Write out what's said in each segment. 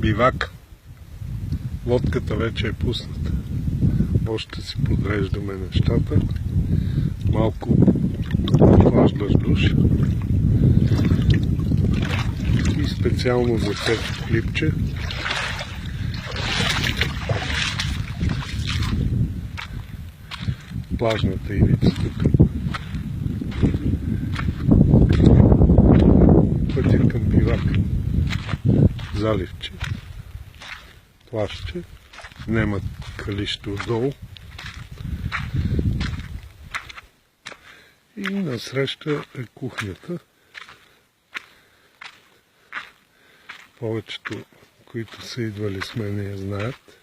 Бивак. Лодката вече е пусната. Още си подреждаме нещата. Малко охлаждаш душ. И специално за теб клипче. Плажната ивица тук. Пътя към Бивак. Заливче. Плажче. Нема калище отдолу. И насреща е кухнята. Повечето, които са идвали с мен, я знаят.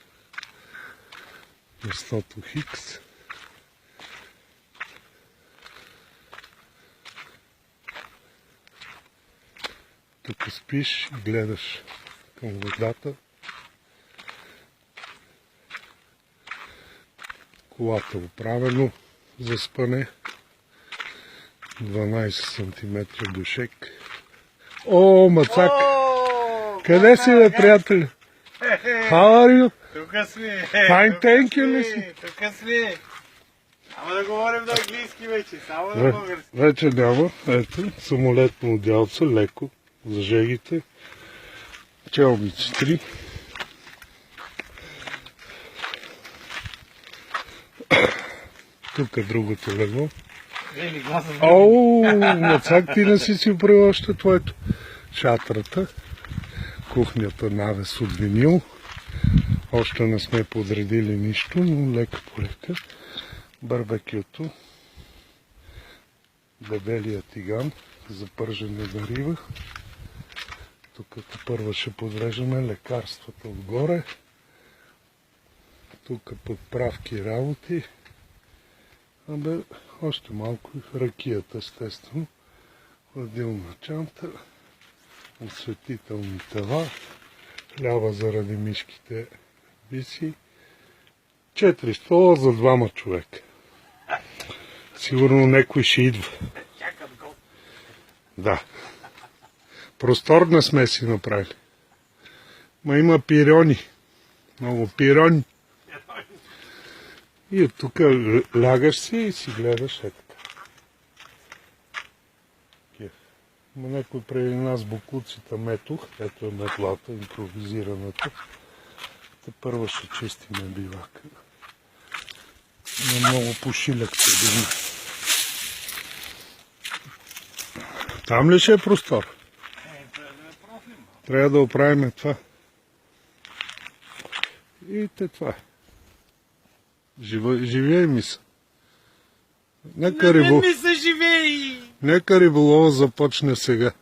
Местото Хикс. Тук спиш и гледаш към водата. Колата оправено за спане. 12 см душек. О, Мацак! Къде си, бе, приятели? How are you? Тука сме. Fine, thank you, Лиси. Тука сме. Ама да говорим на английски вече, само на български. Вече няма. Ето, самолетно отделце, леко, за жегите. Челмици 3. Тук е другото легло. Оу, Мацак, ти не си оправил още твоето. Шатрата, кухнята навес от винил. Още не сме подредили нищо, но лека по лека. Барбекюто. Дебелия тиган за пържене на риба. Тук като първо ще подреждаме лекарствата отгоре. Тук подправки и работи. Абе, още малко ракията, естествено. Хладилна чанта. Осветителни тела. Хляба заради мишките виси. 4 стола за 2 човека. Сигурно някой ще идва. Да. Просторна сме си направили. Ма има пирони. Много пирони. И от тук лягаш си и си гледаш е така. Ма някой преди нас буклуците метох. Ето е метлата, импровизираната. Те първо ще чистиме бивака. Има много пошиляк преди. Там ли ще е простор? Трябва да оправим това. И това е. Живее ми се. Нека риболова започне сега.